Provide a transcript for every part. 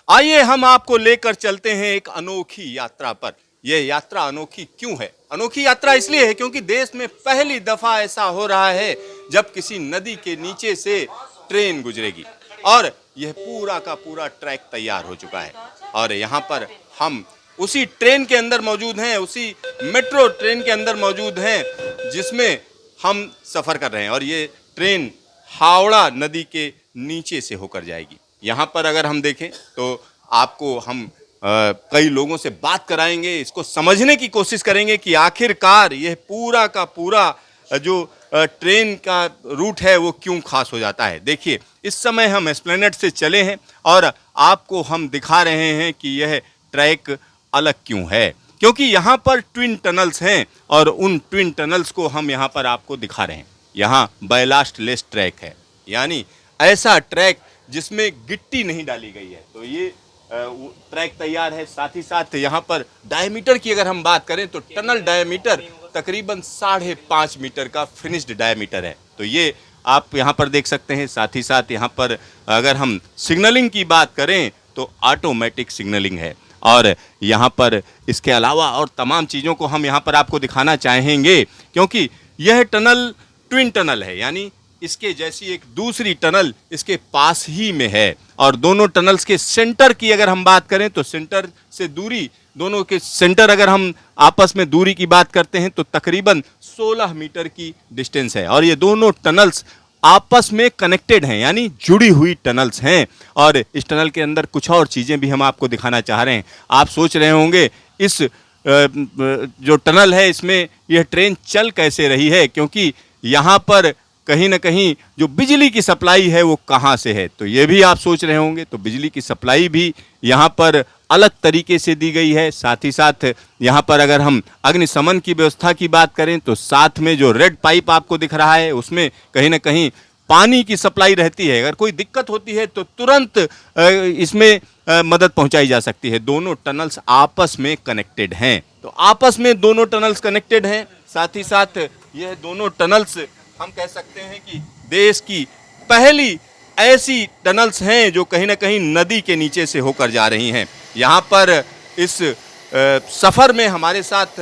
आइए हम आपको लेकर चलते हैं एक अनोखी यात्रा पर। यह यात्रा अनोखी क्यों है? अनोखी यात्रा इसलिए है क्योंकि देश में पहली दफा ऐसा हो रहा है जब किसी नदी के नीचे से ट्रेन गुजरेगी और यह पूरा का पूरा ट्रैक तैयार हो चुका है। और यहाँ पर हम उसी ट्रेन के अंदर मौजूद हैं, उसी मेट्रो ट्रेन के अंदर मौजूद हैं जिसमें हम सफर कर रहे हैं। और ये ट्रेन हावड़ा नदी के नीचे से होकर जाएगी। यहाँ पर अगर हम देखें तो आपको हम कई लोगों से बात कराएंगे, इसको समझने की कोशिश करेंगे कि आखिरकार यह पूरा का पूरा जो ट्रेन का रूट है वो क्यों खास हो जाता है। देखिए, इस समय हम एस्प्लेनेड से चले हैं और आपको हम दिखा रहे हैं कि यह ट्रैक अलग क्यों है, क्योंकि यहाँ पर ट्विन टनल्स हैं और उन ट्विन टनल्स को हम यहाँ पर आपको दिखा रहे हैं। यहाँ बैलास्ट लेस ट्रैक है, यानी ऐसा ट्रैक जिसमें गिट्टी नहीं डाली गई है। तो ये ट्रैक तैयार है। साथ ही साथ यहाँ पर डायमीटर की अगर हम बात करें तो टनल डायमीटर तकरीबन 5.5 मीटर का फिनिश्ड डायमीटर है। तो ये आप यहाँ पर देख सकते हैं। साथ ही साथ यहाँ पर अगर हम सिग्नलिंग की बात करें तो ऑटोमेटिक सिग्नलिंग है। और यहाँ पर इसके अलावा और तमाम चीज़ों को हम यहाँ पर आपको दिखाना चाहेंगे, क्योंकि यह टनल ट्विन टनल है, यानी इसके जैसी एक दूसरी टनल इसके पास ही में है। और दोनों टनल्स के सेंटर की अगर हम बात करें तो सेंटर से दूरी, दोनों के सेंटर अगर हम आपस में दूरी की बात करते हैं तो तकरीबन 16 मीटर की डिस्टेंस है। और ये दोनों टनल्स आपस में कनेक्टेड हैं, यानी जुड़ी हुई टनल्स हैं। और इस टनल के अंदर कुछ और चीज़ें भी हम आपको दिखाना चाह रहे हैं। आप सोच रहे होंगे इस जो टनल है इसमें यह ट्रेन चल कैसे रही है, क्योंकि यहाँ पर कहीं ना कहीं जो बिजली की सप्लाई है वो कहाँ से है, तो ये भी आप सोच रहे होंगे। तो बिजली की सप्लाई भी यहाँ पर अलग तरीके से दी गई है। साथ ही साथ यहाँ पर अगर हम अग्निशमन की व्यवस्था की बात करें तो साथ में जो रेड पाइप आपको दिख रहा है उसमें कहीं ना कहीं पानी की सप्लाई रहती है। अगर कोई दिक्कत होती है तो तुरंत इसमें मदद पहुंचाई जा सकती है। दोनों टनल्स आपस में कनेक्टेड हैं। तो आपस में दोनों टनल्स कनेक्टेड हैं। साथ ही साथ यह दोनों टनल्स हम कह सकते हैं कि देश की पहली ऐसी टनल्स हैं जो कहीं ना कहीं नदी के नीचे से होकर जा रही हैं। यहाँ पर इस सफ़र में हमारे साथ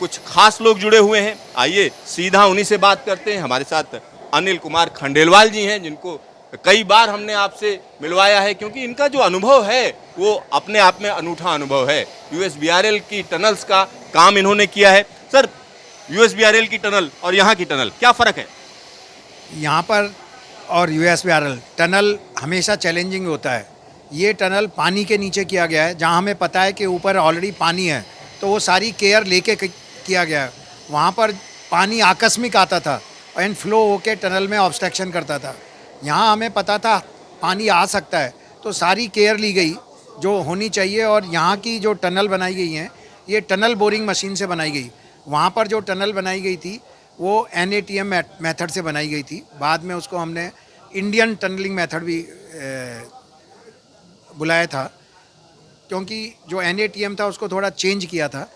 कुछ खास लोग जुड़े हुए हैं। आइए सीधा उन्हीं से बात करते हैं। हमारे साथ अनिल कुमार खंडेलवाल जी हैं, जिनको कई बार हमने आपसे मिलवाया है, क्योंकि इनका जो अनुभव है वो अपने आप में अनूठा अनुभव है। यूएसबीआरएल की टनल्स का काम इन्होंने किया है। सर, यूएसबीआरएल की टनल और यहाँ की टनल क्या फ़र्क है? यहाँ पर और यूएसबीआरएल टनल हमेशा चैलेंजिंग होता है। ये टनल पानी के नीचे किया गया है, जहाँ हमें पता है कि ऊपर ऑलरेडी पानी है, तो वो सारी केयर लेके किया गया है। वहाँ पर पानी आकस्मिक आता था एंड फ्लो होके टनल में ऑब्स्ट्रक्शन करता था। यहाँ हमें पता था पानी आ सकता है, तो सारी केयर ली गई जो होनी चाहिए। और यहाँ की जो टनल बनाई गई हैं ये टनल बोरिंग मशीन से बनाई गई। वहाँ पर जो टनल बनाई गई थी वो NATM मेथड से बनाई गई थी। बाद में उसको हमने इंडियन टनलिंग मेथड भी बुलाया था, क्योंकि जो NATM था उसको थोड़ा चेंज किया था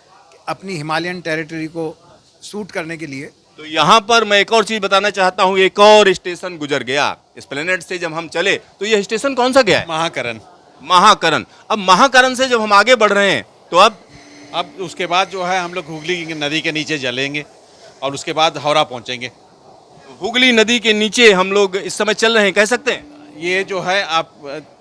अपनी हिमालयन टेरिटरी को सूट करने के लिए। तो यहाँ पर मैं एक और चीज़ बताना चाहता हूँ। एक और स्टेशन गुजर गया एस्प्लेनेड से जब हम चले, तो यह स्टेशन कौन सा गया है? महाकरण। महाकरण। अब महाकरण से जब हम आगे बढ़ रहे हैं तो अब उसके बाद जो है हम लोग हुगली नदी के नीचे चलेंगे और उसके बाद हावड़ा पहुंचेंगे। हुगली नदी के नीचे हम लोग इस समय चल रहे हैं, कह सकते हैं। ये जो है आप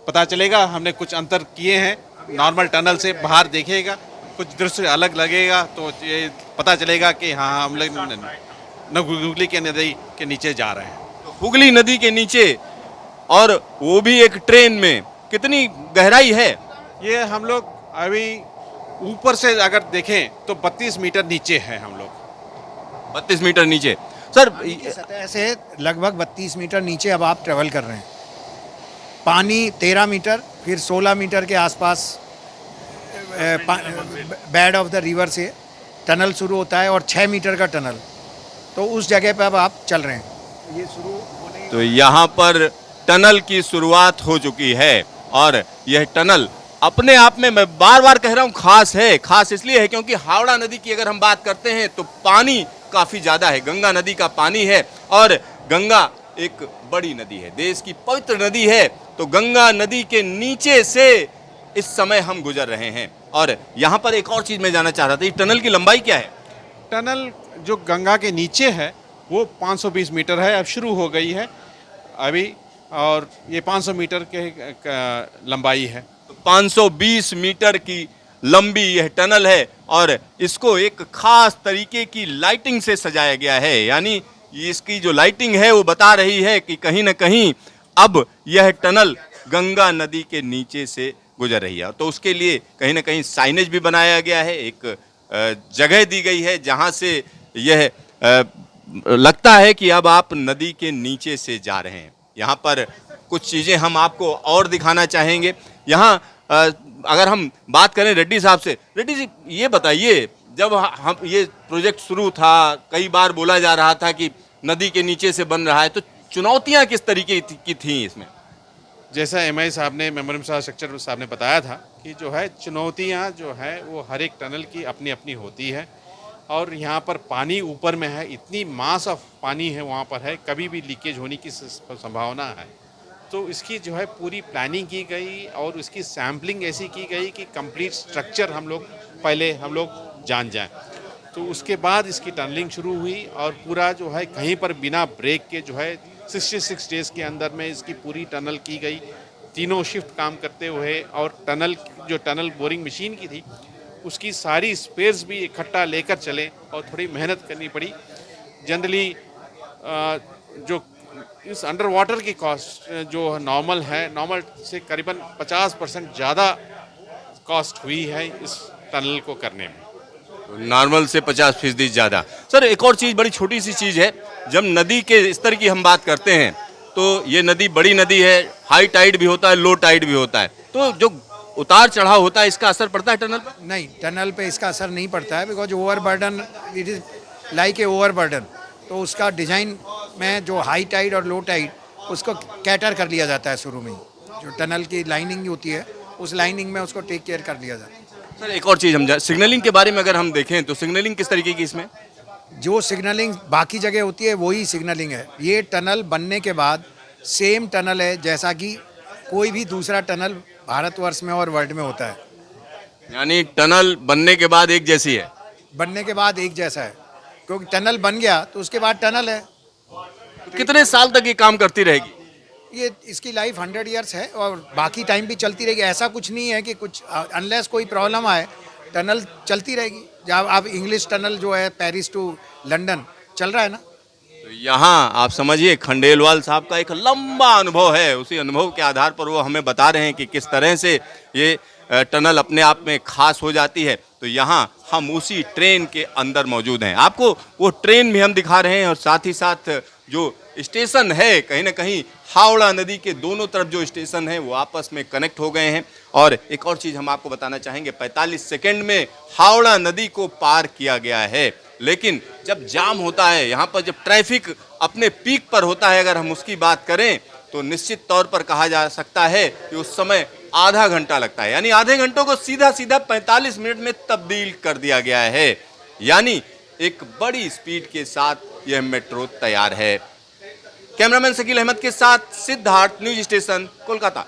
पता चलेगा, हमने कुछ अंतर किए हैं। नॉर्मल टनल से बाहर देखिएगा, कुछ दृश्य अलग लगेगा, तो ये पता चलेगा कि हाँ हम लोग हुगली के नदी के नीचे जा रहे हैं। तो हुगली नदी के नीचे, और वो भी एक ट्रेन में, कितनी गहराई है? ये हम लोग अभी ऊपर से अगर देखें तो 32 मीटर नीचे है हम लोग। 32 मीटर नीचे। सर, सतह से लगभग 32 मीटर नीचे अब आप ट्रेवल कर रहे हैं। पानी 13 मीटर, फिर 16 मीटर के आसपास बेड ऑफ द रिवर से टनल शुरू होता है और 6 मीटर का टनल, तो उस जगह पे अब आप चल रहे हैं। ये शुरू होने, तो यहाँ पर टनल की शुरुआत हो चुकी है। और यह टनल अपने आप में, मैं बार बार कह रहा हूँ, खास है। खास इसलिए है क्योंकि हावड़ा नदी की अगर हम बात करते हैं तो पानी काफ़ी ज़्यादा है, गंगा नदी का पानी है। और गंगा एक बड़ी नदी है, देश की पवित्र नदी है। तो गंगा नदी के नीचे से इस समय हम गुजर रहे हैं। और यहाँ पर एक और चीज़ मैं जानना चाह रहा था, ये टनल की लंबाई क्या है? टनल जो गंगा के नीचे है वो 520 मीटर है, अब शुरू हो गई है अभी, और ये 500 मीटर के लंबाई है। 520 मीटर की लंबी यह टनल है और इसको एक खास तरीके की लाइटिंग से सजाया गया है। यानी इसकी जो लाइटिंग है वो बता रही है कि कहीं ना कहीं अब यह टनल गंगा नदी के नीचे से गुजर रही है। तो उसके लिए कहीं ना कहीं साइनेज भी बनाया गया है, एक जगह दी गई है जहां से यह लगता है कि अब आप नदी के नीचे से जा रहे हैं। यहाँ पर कुछ चीज़ें हम आपको और दिखाना चाहेंगे। यहाँ अगर हम बात करें रेड्डी साहब से, रेड्डी जी ये बताइए, जब हम ये प्रोजेक्ट शुरू था, कई बार बोला जा रहा था कि नदी के नीचे से बन रहा है, तो चुनौतियाँ किस तरीके की थी इसमें? जैसा एमआई साहब ने, मेमोरी इंफ्रास्ट्रक्चर साहब ने बताया था कि जो है चुनौतियाँ जो है वो हर एक टनल की अपनी अपनी होती है। और यहाँ पर पानी ऊपर में है, इतनी मास ऑफ पानी है वहाँ पर है, कभी भी लीकेज होने की संभावना है। तो इसकी जो है पूरी प्लानिंग की गई और उसकी सैम्पलिंग ऐसी की गई कि कंप्लीट स्ट्रक्चर हम लोग जान जाएं। तो उसके बाद इसकी टनलिंग शुरू हुई और पूरा जो है कहीं पर बिना ब्रेक के जो है 66 डेज़ के अंदर में इसकी पूरी टनल की गई, तीनों शिफ्ट काम करते हुए। और टनल बोरिंग मशीन की थी उसकी सारी स्पेयर्स भी इकट्ठा लेकर चले और थोड़ी मेहनत करनी पड़ी। जनरली जो इस अंडर वाटर की कॉस्ट जो नॉर्मल से करीबन 50% ज़्यादा कॉस्ट हुई है इस टनल को करने में। नॉर्मल से 50% ज़्यादा। सर एक और चीज़, बड़ी छोटी सी चीज़ है, जब नदी के स्तर की हम बात करते हैं तो ये नदी बड़ी नदी है, हाई टाइड भी होता है, लो टाइड भी होता है, तो जो उतार चढ़ाव होता है इसका असर पड़ता है टनल पर? नहीं, टनल पे इसका असर नहीं पड़ता है, because overburden, it is like a overburden. तो उसका डिज़ाइन में जो हाई टाइड और लो टाइड उसको कैटर कर लिया जाता है शुरू में ही। जो टनल की लाइनिंग होती है उस लाइनिंग में उसको टेक केयर कर लिया जाता है। सर एक और चीज़ हम सिग्नलिंग के बारे में अगर हम देखें तो सिग्नलिंग किस तरीके की इसमें? जो सिग्नलिंग बाकी जगह होती है वही सिग्नलिंग है। ये टनल बनने के बाद सेम टनल है जैसा कि कोई भी दूसरा टनल भारतवर्ष में और वर्ल्ड में होता है। यानी टनल बनने के बाद एक जैसी है? बनने के बाद एक जैसा है, क्योंकि टनल बन गया तो उसके बाद टनल है। तो कितने साल तक ये काम करती रहेगी? ये इसकी लाइफ 100 ईयर्स है और बाकी टाइम भी चलती रहेगी। ऐसा कुछ नहीं है कि कुछ अनलेस कोई प्रॉब्लम आए, टनल चलती रहेगी। जब आप इंग्लिश टनल जो है पेरिस टू लंदन चल रहा है ना। तो यहाँ आप समझिए खंडेलवाल साहब का एक लंबा अनुभव है, उसी अनुभव के आधार पर वो हमें बता रहे हैं कि किस तरह से ये टनल अपने आप में खास हो जाती है। तो यहाँ हम उसी ट्रेन के अंदर मौजूद हैं, आपको वो ट्रेन भी हम दिखा रहे हैं और साथ ही साथ जो स्टेशन है, कहीं ना कहीं हावड़ा नदी के दोनों तरफ जो स्टेशन है वो आपस में कनेक्ट हो गए हैं। और एक और चीज़ हम आपको बताना चाहेंगे, 45 सेकंड में हावड़ा नदी को पार किया गया है। लेकिन जब जाम होता है यहाँ पर, जब ट्रैफिक अपने पीक पर होता है, अगर हम उसकी बात करें तो निश्चित तौर पर कहा जा सकता है कि उस समय आधा घंटा लगता है। यानी आधे घंटों को सीधा 45 मिनट में तब्दील कर दिया गया है। यानी एक बड़ी स्पीड के साथ यह मेट्रो तैयार है। कैमरामैन शकील अहमद के साथ सिद्धार्थ, न्यूज स्टेशन, कोलकाता।